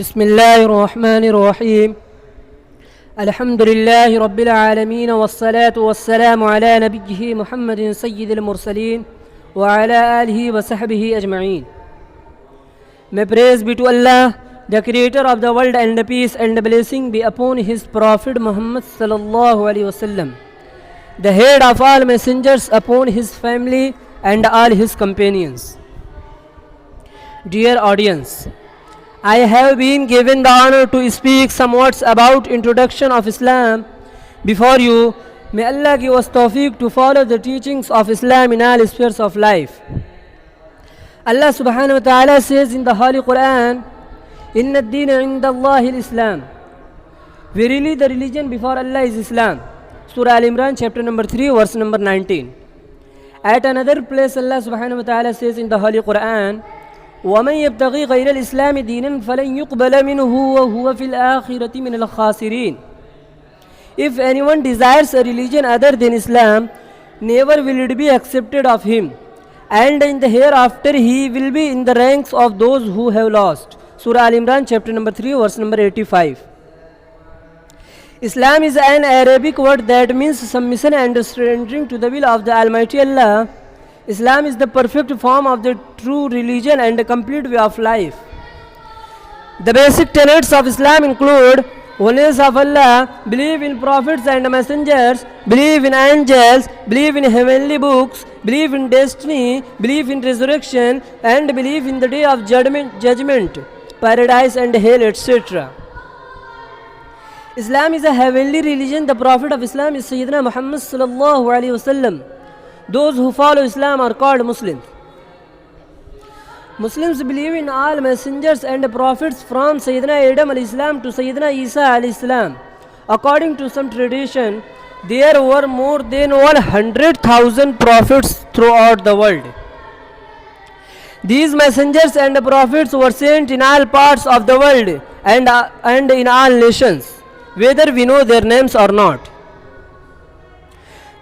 बिस्मिल्लाहिर्रहमानिर्रहीम अल्हम्दुलिल्लाहि रब्बिल आलमीन वस्सलातु वस्सलामु अला नबिय्यिहि मुहम्मदिन सय्यिदिल मुरसलीन व अला आलिहि व सहबिहि अजमईन. May praise be to Allah, the creator of the world, and peace and blessing be upon his prophet Muhammad sallallahu alaihi wasallam, the head of all messengers, upon his family and all his companions. Dear audience, I have been given the honor to speak some words about introduction of Islam before you. May Allah give us tawfiq to follow the teachings of Islam in all spheres of life. Allah subhanahu wa ta'ala says in the Holy Quran, Inna ad-deena inda Allahi al-Islam. Verily the religion before Allah is Islam. Surah Al-Imran chapter number 3 verse number 19. At another place Allah subhanahu wa ta'ala says in the Holy Quran, وَمَنْ يَبْتَغِي غَيْرَ الْإِسْلَامِ دِينًا فَلَنْ يُقْبَلَ مِنْهُ وَهُوَ فِي الْآخِرَةِ مِنَ الْخَاسِرِينَ. If anyone desires a religion other than Islam, never will it be accepted of him, and in the hereafter he will be in the ranks of those who have lost. Surah Al-Imran chapter number 3 verse number 85. Islam is an Arabic word that means submission and surrendering to the will of the Almighty Allah. Islam is the perfect form of the true religion and a complete way of life. The basic tenets of Islam include oneness of Allah, believe in prophets and messengers, believe in angels, believe in heavenly books, believe in destiny, believe in resurrection, and believe in the day of judgment, paradise and hell, etc. Islam is a heavenly religion. The Prophet of Islam is Sayyidina Muhammad sallallahu alaihi wasallam. Those who follow Islam are called Muslims. Muslims believe in all messengers and prophets from Sayyidina Adam al-Islam to Sayyidina Isa al-Islam. According to some tradition, there were more than 100,000 prophets throughout the world. These messengers and prophets were sent in all parts of the world and in all nations, whether we know their names or not.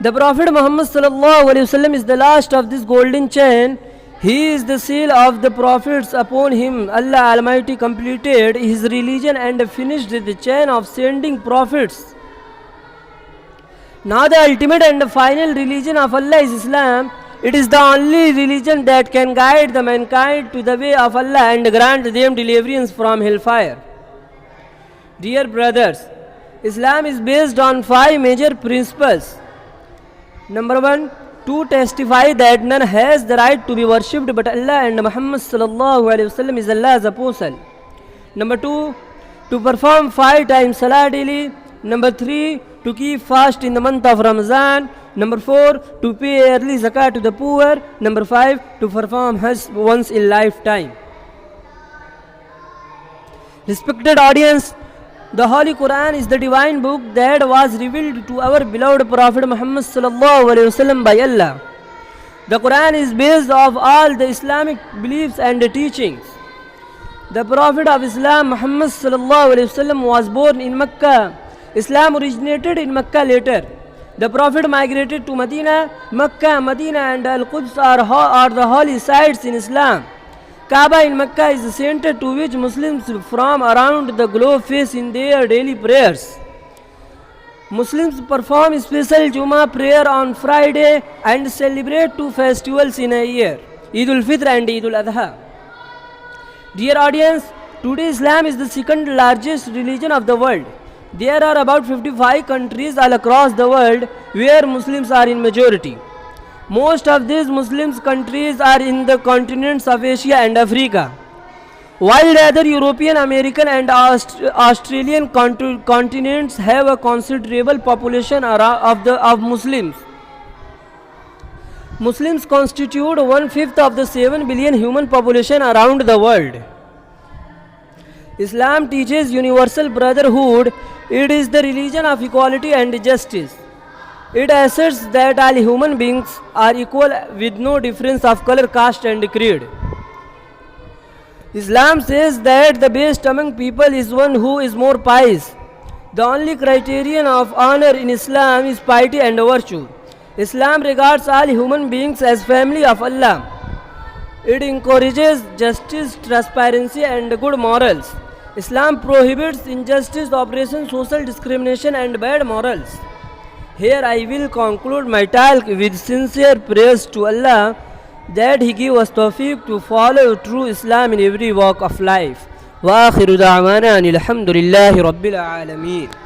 The Prophet Muhammad sallallahu alaihi wasallam is the last of this golden chain. He is the seal of the prophets. Upon him Allah Almighty completed his religion and finished the chain of sending prophets. Now the ultimate and final religion of Allah is Islam. It is the only religion that can guide the mankind to the way of Allah and grant them deliverance from hellfire. Dear brothers, Islam is based on 5 major principles. Number 1, to testify that none has the right to be worshipped but Allah and Muhammad sallallahu alaihi wasallam is Allah's apostle. Number 2, to perform 5 times salah daily. Number 3, to keep fast in the month of Ramadan. Number 4, to pay early zakat to the poor. Number 5, to perform Hajj once in lifetime. Respected audience, the Holy Quran is the divine book that was revealed to our beloved Prophet Muhammad sallallahu alaihi wasallam by Allah. The Quran is based of all the Islamic beliefs and teachings. The Prophet of Islam Muhammad sallallahu alaihi wasallam was born in Mecca. Islam originated in Mecca later. The Prophet migrated to Medina. Mecca, Medina and Al-Quds are the holy sites in Islam. Kaaba in Mecca is the center to which Muslims from around the globe face in their daily prayers. Muslims perform special Jummah prayer on Friday and celebrate 2 festivals in a year, Eid al-Fitr and Eid al-Adha. Dear audience, today Islam is the second largest religion of the world. There are about 55 countries all across the world where Muslims are in majority. Most of these Muslim countries are in the continents of Asia and Africa, while the other European, American and Australian continents have a considerable population of Muslims. Muslims constitute 1/5 of the 7 billion human population around the world. Islam teaches universal brotherhood. It is the religion of equality and justice. It asserts that all human beings are equal with no difference of color, caste and creed. Islam says that the best among people is one who is more pious. The only criterion of honor in Islam is piety and virtue. Islam regards all human beings as family of Allah. It encourages justice, transparency and good morals. Islam prohibits injustice, oppression, social discrimination, and bad morals. Here I will conclude my talk with sincere praise to Allah that He give us tawfiq to follow true Islam in every walk of life. Wa akhiru da'wana alhamdulillahi rabbil alameen.